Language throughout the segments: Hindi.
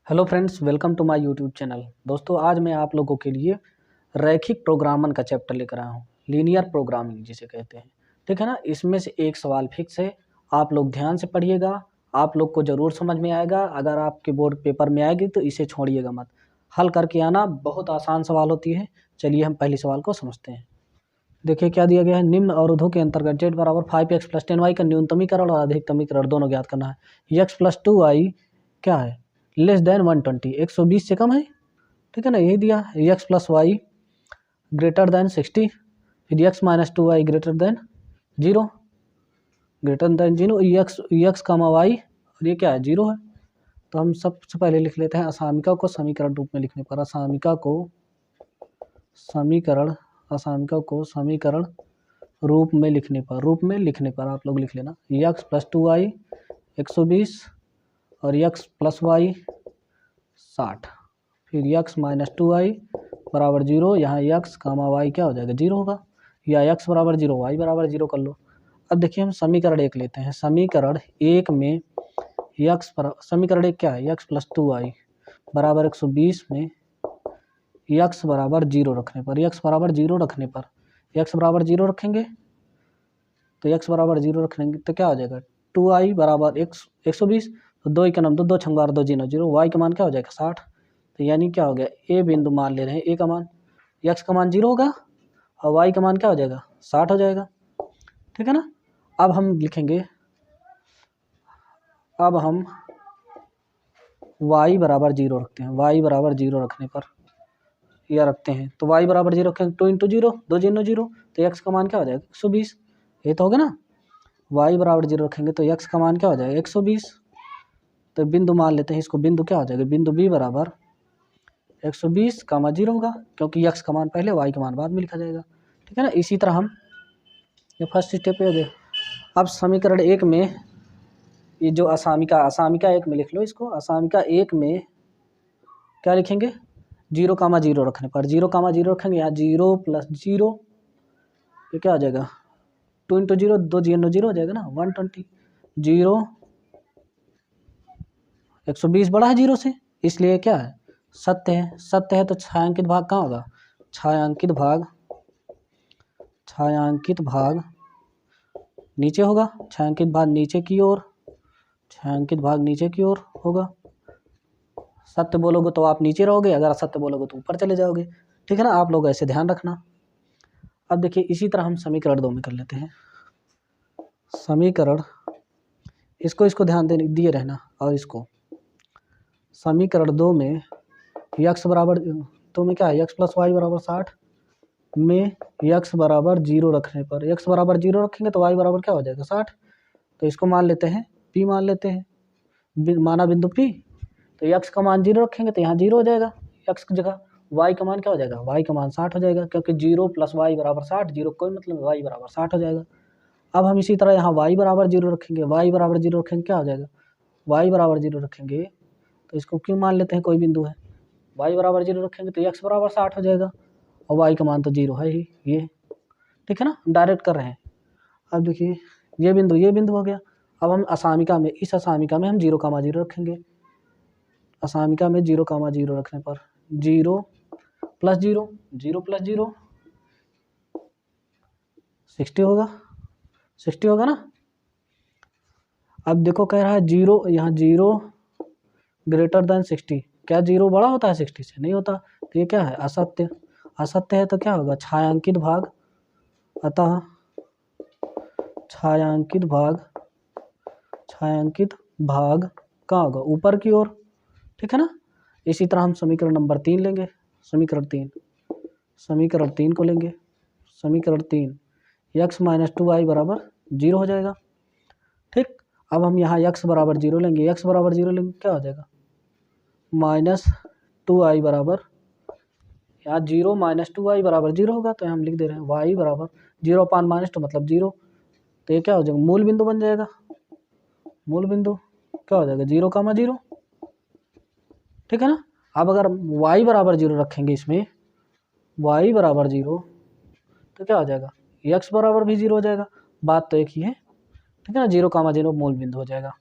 Hello friends, welcome to my YouTube channel. दोस्तों, आज मैं आप लोगों के लिए रैखिक प्रोग्रामन का चैप्टर लेकर आया हूँ, लीनियर प्रोग्रामिंग जिसे कहते हैं। ठीक है ना। इसमें से एक सवाल फिक्स है, आप लोग ध्यान से पढ़िएगा, आप लोग को ज़रूर समझ में आएगा। अगर आपके बोर्ड पेपर में आएगी तो इसे छोड़िएगा मत, हल करके आना। बहुत आसान सवाल होती है। चलिए हम पहले सवाल को समझते हैं। देखिए क्या दिया गया है। निम्न अवरोधों के अंतर्गत z बराबर 5x प्लस 10y का न्यूनतमीकरण और अधिकतमीकरण दोनों ज्ञात करना है। x प्लस 2y क्या है, लेस देन 120, 120 से कम है। ठीक है ना, यही दिया है। x plus y greater than 60, फिर x minus 2y greater than 0, x comma y, और ये क्या है, 0 है। तो हम सबसे पहले लिख लेते हैं असामिका को समीकरण रूप में लिखने पर, असामिका को समीकरण रूप में लिखने पर आप लोग लिख लेना x प्लस 2y 120 और x प्लस वाई 60, फिर x माइनस 2y बराबर 0। यहाँ x कामा y क्या हो जाएगा, 0 होगा, या x बराबर 0 y बराबर 0 कर लो। अब देखिए हम समीकरण 1 लेते हैं। समीकरण 1 में समीकरण 1 क्या है, x प्लस 2y बराबर 120 में x बराबर 0 रखने पर, x बराबर 0 रखेंगे तो x बराबर 0 रखेंगे तो क्या हो जाएगा, 2i बराबर 120, तो 2 का नाम 2 छंगार 2 जीरो 0, y का मान क्या हो जाएगा 60। तो यानी क्या हो गया, ए बिंदु मान ले रहे हैं, ए का मान, x का मान 0 होगा और y का मान क्या हो जाएगा 60 हो जाएगा। ठीक है ना। अब हम लिखेंगे, अब हम y बराबर 0 रखते हैं। y बराबर 0 रखने पर यह रखते हैं, तो y बराबर 0 रखेंगे, 2 इंटू 0 2 जीरो 0, तो x का मान क्या हो जाएगा 120, ये तो होगा ना। y बराबर 0 रखेंगे तो x का मान क्या हो जाएगा 120। तो बिंदु मान लेते हैं इसको, बिंदु क्या हो जाएगा, बिंदु b बराबर 120 कामा 0 होगा, क्योंकि x का मान पहले y का मान बाद में लिखा जाएगा। ठीक है ना। इसी तरह हम ये फर्स्ट स्टेप पे हो गया। अब समीकरण 1 में ये जो असामिका 1 में लिख लो इसको। असामिका 1 में क्या लिखेंगे, 0 कामा 0 रखने पर, 0 कामा 0 रखेंगे, यहाँ 0 प्लस 0, ये क्या हो जाएगा 2 इंटू 0 2 जीरो 0 हो जाएगा ना, 120, 0 120 बड़ा है 0 से, इसलिए क्या है सत्य है। सत्य है तो छायांकित भाग कहाँ होगा, छायांकित भाग नीचे होगा, छायांकित भाग नीचे की ओर होगा। सत्य बोलोगे तो आप नीचे रहोगे, अगर असत्य बोलोगे तो ऊपर चले जाओगे। ठीक है ना, आप लोग ऐसे ध्यान रखना। अब देखिए इसी तरह हम समीकरण 2 में कर लेते हैं। समीकरण इसको ध्यान दिए रहना, और इसको समीकरण 2 में x बराबर 2 में क्या है, x प्लस वाई बराबर 60 में x बराबर 0 रखने पर, x बराबर 0 रखेंगे तो y बराबर क्या हो जाएगा 60। तो इसको मान लेते हैं p, मान लेते हैं माना बिंदु p। तो x का मान 0 रखेंगे तो यहाँ 0 हो जाएगा, x की जगह y का मान क्या हो जाएगा, y का मान 60 हो जाएगा, क्योंकि 0 प्लस वाई बराबर 60, 0 कोई मतलब y बराबर 60 हो जाएगा। अब हम इसी तरह यहाँ y बराबर 0 रखेंगे, क्या हो जाएगा, y बराबर 0 रखेंगे तो इसको क्यों मान लेते हैं, कोई बिंदु है, y बराबर 0 रखेंगे तो x बराबर 60 हो जाएगा, और y का मान तो 0 है ही ये। ठीक है ना, डायरेक्ट कर रहे हैं। अब देखिए ये बिंदु हो गया। अब हम असामिका में, इस असामिका में हम 0 कामा 0 रखेंगे। असामिका में 0 कामा 0 रखने पर 0 प्लस 0 60 होगा ना। अब देखो कह रहा है 0, यहाँ 0 ग्रेटर देन 60, क्या 0 बड़ा होता है 60 से, नहीं होता। तो ये क्या है, असत्य है तो क्या होगा, छायांकित भाग, अतः छायांकित भाग कहाँ होगा, ऊपर की ओर। ठीक है ना। इसी तरह हम समीकरण नंबर 3 लेंगे। समीकरण 3 को लेंगे। समीकरण 3 x माइनस 2y बराबर 0 हो जाएगा। ठीक। अब हम यहाँ x बराबर 0 लेंगे, क्या हो जाएगा, माइनस 2i बराबर, यहाँ 0 माइनस 2i बराबर 0 होगा, तो हम लिख दे रहे हैं y बराबर 0 पान माइनस 2 मतलब 0। तो ये क्या हो जाएगा, मूल बिंदु बन जाएगा। मूल बिंदु क्या हो जाएगा, 0 कामा 0। ठीक है ना। अब अगर y बराबर 0 रखेंगे इसमें, y बराबर 0, तो क्या हो जाएगा, x बराबर भी 0 हो जाएगा। बात तो एक ही है। ठीक है ना, 0 कामा 0 मूल बिंदु हो जाएगा।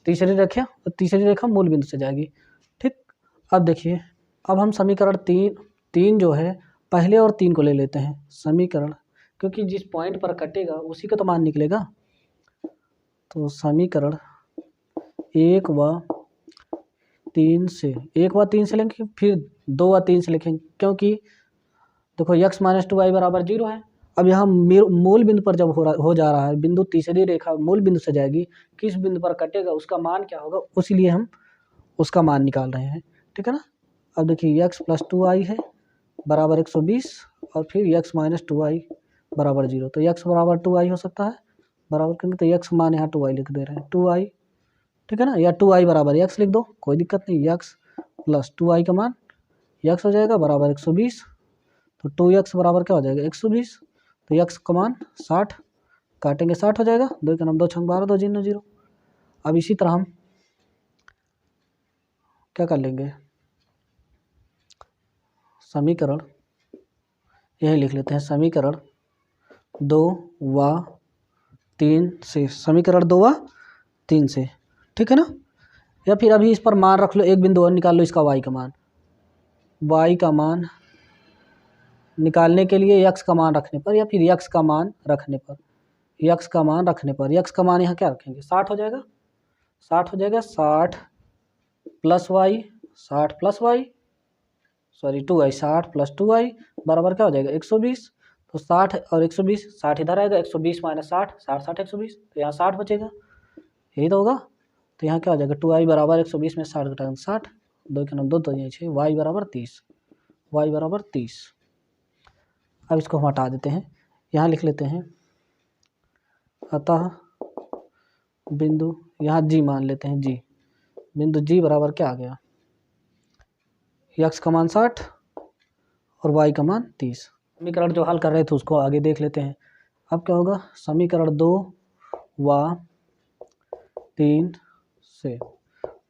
तीसरी रेखा मूल बिंदु से जाएगी। ठीक। अब देखिए, अब हम समीकरण तीन जो है पहले और 3 को ले लेते हैं समीकरण, क्योंकि जिस पॉइंट पर कटेगा उसी का तो मान निकलेगा। तो समीकरण 1 व 3 से, 1 व 3 से लेंगे, फिर 2 व 3 से लिखेंगे, क्योंकि देखो x माइनस 2y बराबर 0 है। अब यहाँ मूल बिंदु पर जब हो जा रहा है, बिंदु तीसरी रेखा मूल बिंदु से जाएगी, किस बिंदु पर कटेगा उसका मान क्या होगा, उसीलिए हम उसका मान निकाल रहे हैं, ठीक है ना। अब देखिए x प्लस 2y है बराबर 120, और फिर x माइनस 2y बराबर 0। तो x बराबर 2y हो सकता है, बराबर करेंगे तो x मान यहाँ 2y लिख दे रहे हैं, 2y, ठीक है ना, या 2y बराबर x लिख दो, कोई दिक्कत नहीं। x प्लस 2y का मान x हो जाएगा बराबर 120, तो 2x बराबर क्या हो जाएगा 120, तो x का मान 60, काटेंगे 60 हो जाएगा, 2 का नाम 2 छंग 12, 2 जीरो 0। अब इसी तरह हम क्या कर लेंगे, समीकरण यही लिख लेते हैं, समीकरण 2 व 3 से, समीकरण 2 व 3 से, ठीक है ना। या फिर अभी इस पर मान रख लो, एक बिंदु और निकाल लो इसका y का मान, y का मान निकालने के लिए x का मान रखने पर, या फिर x का मान रखने पर, x का मान रखने पर, x का मान यहाँ क्या रखेंगे 60 हो जाएगा, 60 हो जाएगा, 60 plus y, 60 plus y, sorry 2y, 60 plus 2y बराबर क्या हो जाएगा 120। तो 60 और 120, 60 इधर आएगा, 120 माइनस 60, 60 60 120, तो यहाँ 60 बचेगा, यही तो होगा। तो यहाँ क्या हो जाएगा 2y बराबर 120 में 60 घटाएंगे 60, 2 के नाम 2 तो 6, y बराबर 30, y बराबर 30। अब इसको हम हटा देते हैं, यहाँ लिख लेते हैं, अतः बिंदु, यहाँ जी मान लेते हैं, जी बिंदु जी बराबर क्या आ गया, x का मान 60 और y का मान 30। समीकरण जो हल कर रहे थे उसको आगे देख लेते हैं। अब क्या होगा, समीकरण 2 व 3 से,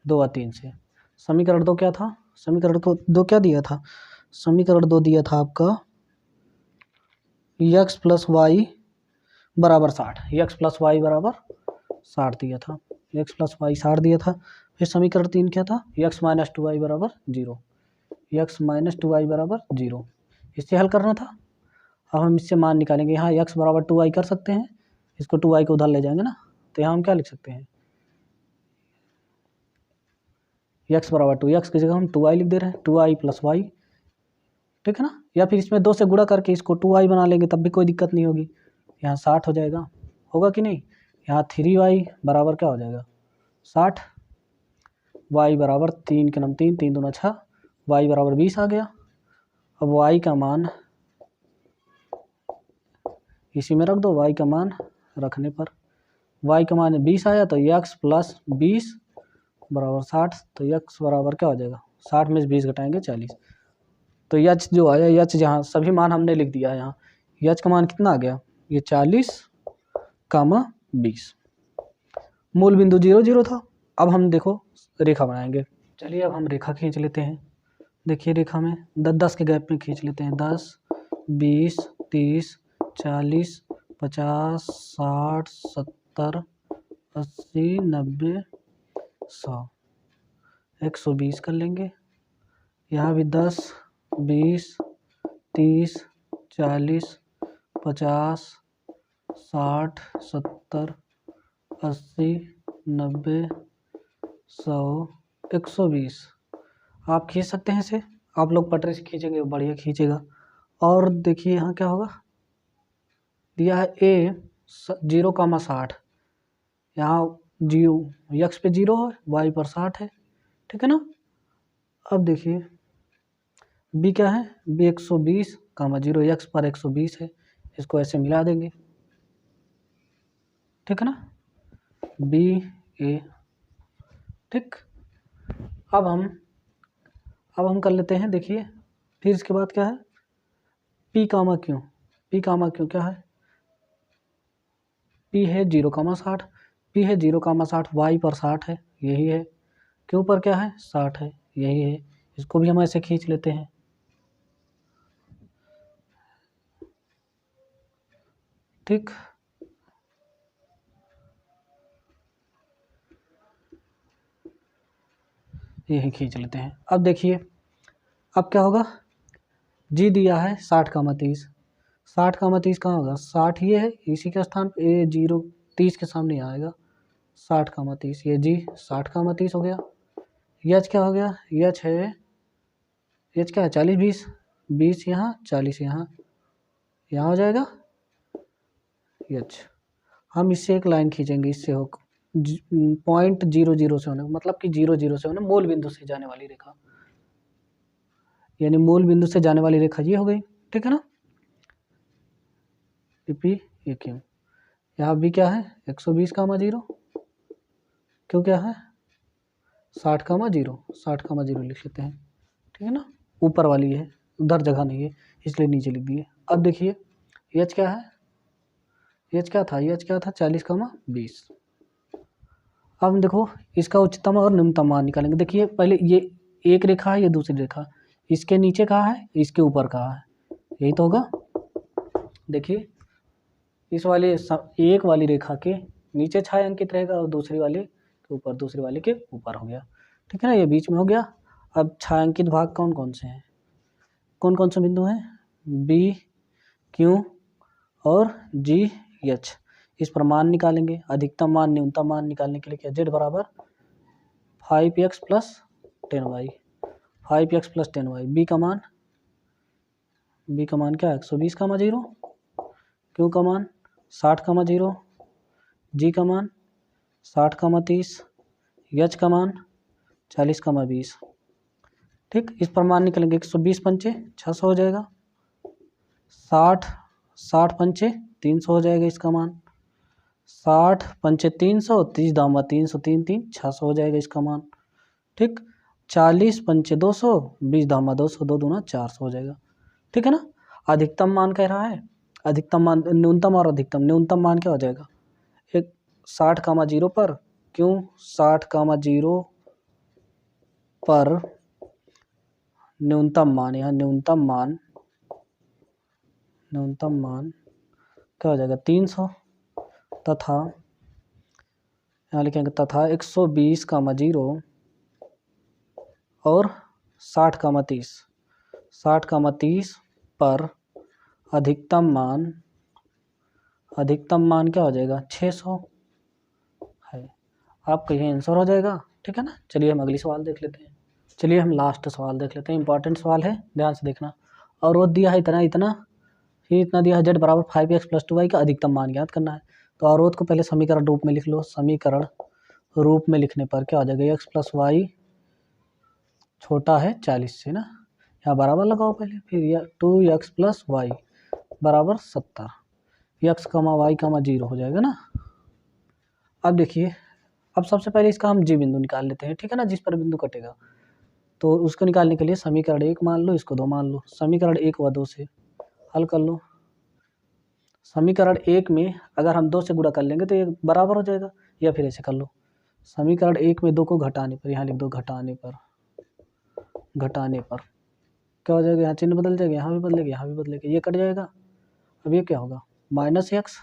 2 व 3 से, समीकरण 2 क्या था, समीकरण को 2 क्या दिया था, समीकरण 2 दिया था आपका x प्लस वाई बराबर 60, x प्लस वाई बराबर 60 दिया था, x प्लस वाई 60 दिया था। फिर समीकरण 3 क्या था, x माइनस 2y बराबर 0, x माइनस 2y बराबर 0, इससे हल करना था। अब हम इससे मान निकालेंगे, यहाँ x बराबर 2y कर सकते हैं, इसको 2y को उधर ले जाएंगे ना, तो यहाँ हम क्या लिख सकते हैं, x बराबर 2x की जगह हम 2y लिख दे रहे हैं, 2y प्लस वाई, ठीक है ना। या फिर इसमें 2 से गुणा करके इसको 2y बना लेंगे, तब भी कोई दिक्कत नहीं होगी, यहाँ 60 हो जाएगा, होगा कि नहीं। यहाँ 3y बराबर क्या हो जाएगा 60, y बराबर 3 के नाम 3, 3 दूना 6, y बराबर 20 आ गया। अब y का मान इसी में रख दो, y का मान रखने पर y का मान 20 आया, तो x प्लस 20 बराबर 60, तो x बराबर क्या हो जाएगा 60 में से 20 घटाएंगे 40, तो h जो आया, h जहाँ सभी मान हमने लिख दिया है, यहाँ h का मान कितना आ गया, ये 40 कामा 20, मूल बिंदु 0 0 था। अब हम देखो रेखा बनाएंगे, चलिए अब हम रेखा खींच लेते हैं। देखिए रेखा में 10 के गैप में खींच लेते हैं, 10 20 30 40 50 60 70 80 90 100, 120 कर लेंगे। यहाँ भी 10 20 30 40 50 60 70 80 90 100 120 आप खींच सकते हैं इसे, आप लोग पटरे से खींचेंगे बढ़िया खींचेगा। और देखिए यहाँ क्या होगा, दिया है a 0,60, यहाँ जीरो x पे 0 है, y पर 60 है, ठीक है ना। अब देखिए b क्या है, b 120 कामा 0, x पर 120 है, इसको ऐसे मिला देंगे, ठीक है ना, b a, ठीक। अब हम कर लेते हैं, देखिए फिर इसके बाद क्या है, p कामा क्यों, p कामा क्यों क्या है, p है 0,60, p है 0,60, y पर 60 है, यही है, क्यों पर क्या है 60 है, यही है, इसको भी हम ऐसे खींच लेते हैं, ठीक। यही खींच लेते हैं। अब देखिए अब क्या होगा, जी दिया है 60,30, 60,30 कहाँ होगा, 60 ये है, इसी के स्थान पे ये 0 30 के सामने आएगा, 60,30 ये जी 60,30 हो गया। यच क्या हो गया, यच है, यच क्या है 40 20, 20 यहाँ 40 यहाँ, यहाँ हो जाएगा यच। हम इससे एक लाइन खींचेंगे, इससे हो .00 से होने, मतलब कि 00 से होने मूल बिंदु से जाने वाली रेखा, यानी मूल बिंदु से जाने वाली रेखा ये हो गई, ठीक है ना। पी ये क्यों, यहाँ भी क्या है 120,0, क्यों क्या है 60,0, 60,0 लिख लेते हैं, ठीक है ना। ऊपर वाली है, उधर जगह नहीं है इसलिए नीचे लिख दिए। अब देखिए एच क्या है, एच क्या था, एच क्या था 40,20। अब देखो इसका उच्चतम और निम्नतम मान निकालेंगे। देखिए पहले ये एक रेखा है, ये दूसरी रेखा, इसके नीचे कहाँ है, इसके ऊपर कहाँ है, यही तो होगा। देखिए इस वाले एक वाली रेखा के नीचे छायांकित रहेगा और दूसरी वाले के ऊपर, दूसरी वाले के ऊपर हो गया, ठीक है ना, ये बीच में हो गया। अब छायांकित भाग कौन कौन से हैं, कौन कौन से बिंदु हैं, बी क्यू और जी एच। इस पर मान निकालेंगे, अधिकतम मान न्यूनतम मान निकालने के लिए क्या, जेड बराबर 5x + 10y, 5x + 10y। B का मान क्या है 120,0, क्यू का मान 60,0, जी का मान 60,30, एच का मान 40,20, ठीक। इस पर मान निकलेंगे 120 पंचे 600 हो जाएगा, 60 पंचे 300 हो जाएगा इसका मान, 60 पंचे 300, 30 दामा 300, 3 3 600 हो जाएगा इसका मान, ठीक। 40 पंचे 200, 20 दामा 200, 2 दूना 400 हो जाएगा, ठीक है ना। अधिकतम मान कह रहा है, अधिकतम मान, न्यूनतम और अधिकतम, न्यूनतम मान क्या हो जाएगा, एक 60,0 पर, क्यों 60,0 पर न्यूनतम मान, यहाँ न्यूनतम मान क्या हो जाएगा 300, तथा यहाँ लिखेंगे तथा 120,0 और 60,30 पर अधिकतम मान क्या हो जाएगा 600 है। आपका ये आंसर हो जाएगा, ठीक है ना। चलिए हम अगली सवाल देख लेते हैं। चलिए हम लास्ट सवाल देख लेते हैं, इंपॉर्टेंट सवाल है, ध्यान से देखना। अवरोध दिया है इतना इतना दिया है, जेड बराबर 5x + 2y का अधिकतम मान ज्ञात करना है। तो अवरोध को पहले समीकरण रूप में लिख लो, समीकरण रूप में लिखने पर क्या हो जाएगा, x + y छोटा है 40 से ना, यहाँ बराबर लगाओ पहले, फिर 2x + y बराबर 70, x, y, 0 हो जाएगा ना। अब देखिए, अब सबसे पहले इसका हम जी बिंदु निकाल लेते हैं, ठीक है ना, जिस पर बिंदु कटेगा। तो उसको निकालने के लिए समीकरण 1 मान लो, इसको 2 मान लो, समीकरण 1 व 2 से हल कर लो। समीकरण 1 में अगर हम 2 से गुणा कर लेंगे तो ये बराबर हो जाएगा, या फिर ऐसे कर लो, समीकरण 1 में 2 को घटाने पर, यहाँ लिख दो घटाने पर क्या हो जाएगा, यहाँ चिन्ह बदल जाएगा, यहाँ भी बदलेगा, यहाँ भी बदलेगा, ये कट जाएगा। अब ये क्या होगा -x,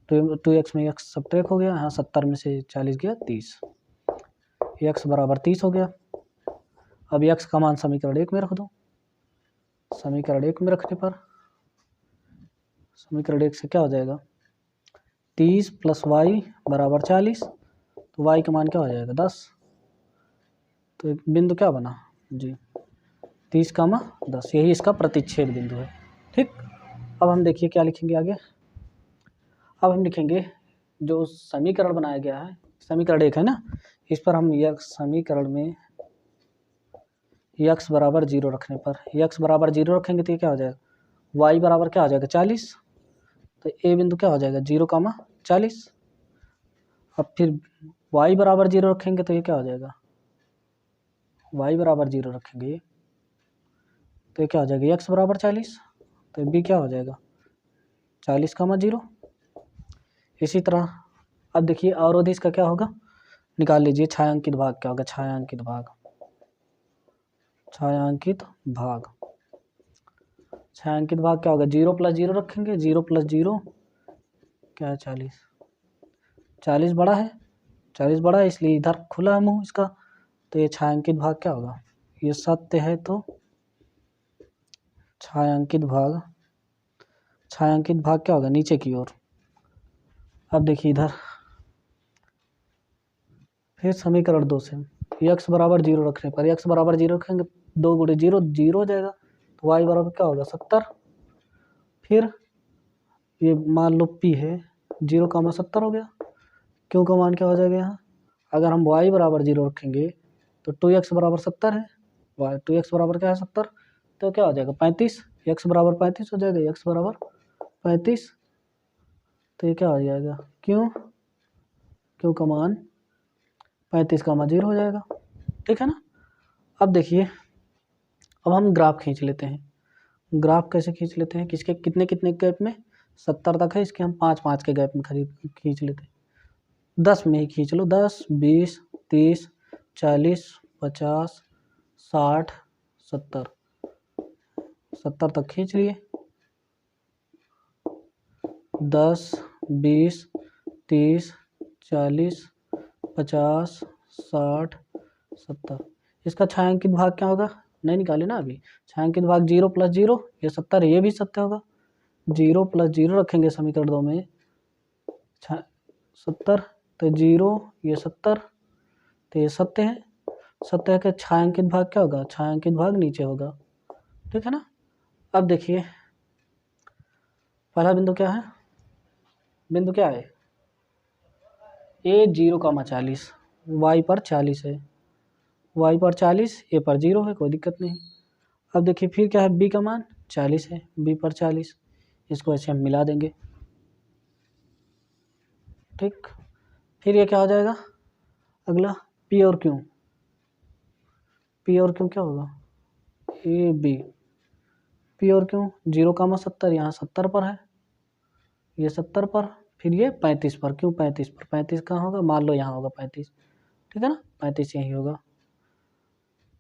2x में x सब्ट्रैक्ट हो गया, यहाँ 70 में से 40 गया 30, x बराबर 30 हो गया। अब x का मान समीकरण 1 में रख दो, समीकरण 1 में रखने पर समीकरण 1 से क्या हो जाएगा 30 + y बराबर 40, तो y का मान क्या हो जाएगा 10, तो एक बिंदु क्या बना जी 30, 10, यही इसका प्रतिच्छेद बिंदु है, ठीक। अब हम देखिए क्या लिखेंगे आगे। अब हम लिखेंगे जो समीकरण बनाया गया है, समीकरण 1 है ना, इस पर हम समीकरण में x बराबर 0 रखने पर, x बराबर 0 रखेंगे तो ये क्या हो जाएगा, y बराबर क्या हो जाएगा 40, तो ए बिंदु क्या हो जाएगा 0, 40। अब फिर y बराबर 0 रखेंगे तो ये क्या हो जाएगा, y बराबर 0 रखेंगे तो ये क्या हो जाएगा x बराबर 40, तो b क्या हो जाएगा 40, 0। इसी तरह अब देखिए अवरोध इसका क्या होगा, निकाल लीजिए, छायांकित भाग क्या होगा, छायांकित भाग क्या होगा, 0 + 0 रखेंगे, 0 + 0 क्या है 40 बड़ा है, 40 बड़ा है, इसलिए इधर खुला है मुंह इसका, तो ये छायांकित भाग क्या होगा, ये सत्य है तो छायांकित भाग क्या होगा, नीचे की ओर। अब देखिए इधर फिर समीकरण 2 से x बराबर 0 रखने पर, x बराबर 0 रखेंगे 2 गुणे 0 0 हो जाएगा, तो y बराबर क्या होगा 70। फिर ये मान लो p है 0,70 हो गया, क्यों का मान क्या हो जाएगा यहाँ, अगर हम y बराबर 0 रखेंगे तो 2x बराबर 70 है, 2x बराबर क्या है 70, तो क्या हो जाएगा 35, x बराबर 35 हो जाएगा, x बराबर 35, तो ये क्या हो जाएगा क्यों का मान 35,0 हो जाएगा, ठीक है ना। अब देखिए, अब हम ग्राफ खींच लेते हैं। ग्राफ कैसे खींच लेते हैं, किसके कितने कितने गैप में, 70 तक है, इसके हम 5-5 के गैप में खींच लेते हैं। 10 में ही खींच लो, 10, 20, 30, 40, 50, 60, 70, 70 तक खींच लिए। 10, 20, 30, 40, 50, 60, 70, इसका छायांकित भाग क्या होगा, नहीं निकाले ना अभी, छायांकित भाग 0 + 0, ये 70 है, ये भी सत्य होगा, 0 + 0 रखेंगे समीकरण 2 में 70, तो 0 ये 70, तो ये सत्य है, सत्य है कि छायांकित भाग क्या होगा, छायांकित भाग नीचे होगा, ठीक है ना। अब देखिए पहला बिंदु क्या है, बिंदु क्या है a 0,40, y पर 40 है, y पर 40, a पर 0 है, कोई दिक्कत नहीं। अब देखिए फिर क्या है, b का मान 40 है, b पर 40, इसको ऐसे हम मिला देंगे, ठीक। फिर ये क्या हो जाएगा, अगला p और q, क्या होगा, a b, p और q 0,70, यहाँ 70 पर है, ये 70 पर, फिर ये 35 पर, क्यों 35 पर, 35 कहाँ होगा, मान लो यहाँ होगा 35, ठीक है ना, 35 यही होगा,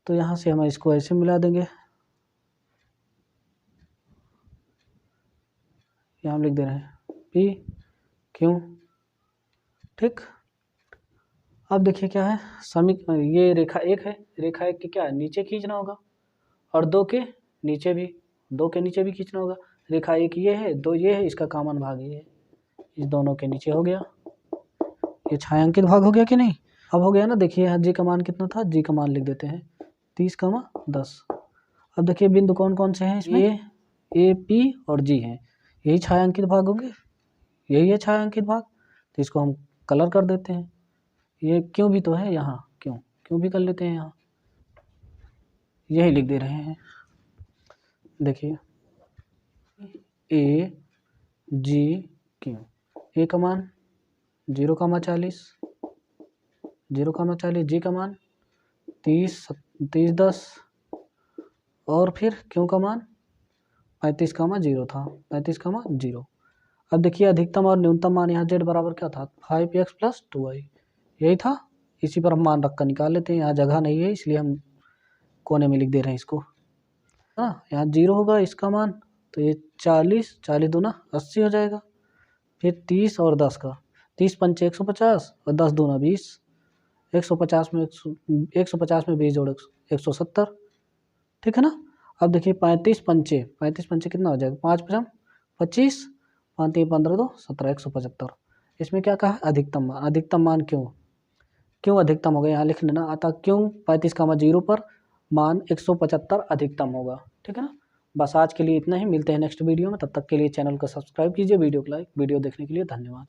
तो यहाँ से हम इसको ऐसे मिला देंगे, यहाँ हम लिख दे रहे हैं P Q, ठीक। अब देखिए क्या है, ये रेखा 1 है, रेखा 1 के क्या है, नीचे खींचना होगा, और 2 के नीचे भी खींचना होगा। रेखा 1 ये है, 2 ये है, इसका कॉमन भाग ये है, इस दोनों के नीचे हो गया, ये छायांकित भाग हो गया कि नहीं, अब हो गया ना। देखिए यहाँ जी का मान कितना था, जी का मान लिख देते हैं 30,10। अब देखिए बिंदु कौन कौन से हैं इसमें, ए पी और जी हैं, यही छायांकित भाग होंगे, यही है छायांकित भाग, तो इसको हम कलर कर देते हैं। ये क्यों भी तो है यहाँ, क्यों भी कर लेते हैं, यहाँ यही लिख दे रहे हैं। देखिए ए जी क्यू, ए का मान 0,40, जी का मान 30, 10, और फिर क्यों का मान 35,0 था, 35,0। अब देखिए अधिकतम और न्यूनतम मान यहाँ z बराबर क्या था, 5x + 2y, यही था, इसी पर हम मान रख कर निकाल लेते हैं। यहाँ जगह नहीं है इसलिए हम कोने में लिख दे रहे हैं इसको, हाँ यहाँ 0 होगा इसका मान, तो ये 40 दूना 80 हो जाएगा, फिर 30 और 10 का, 30 पंचे 150 और 10 दूना 20, 150 में 20 जोड़ 170, ठीक है ना। अब देखिए 35 पंचे कितना हो जाएगा, 5 × 25, 5 × 15 2 17, 175। इसमें क्या कहा, अधिकतम मान क्यों अधिकतम होगा, यहाँ लिख लेना, अतः क्यों 35,0 पर मान 175 अधिकतम होगा, ठीक है ना। बस आज के लिए इतना ही, मिलते हैं नेक्स्ट वीडियो में, तब तक के लिए चैनल को सब्सक्राइब कीजिए, वीडियो को लाइक, वीडियो देखने के लिए धन्यवाद।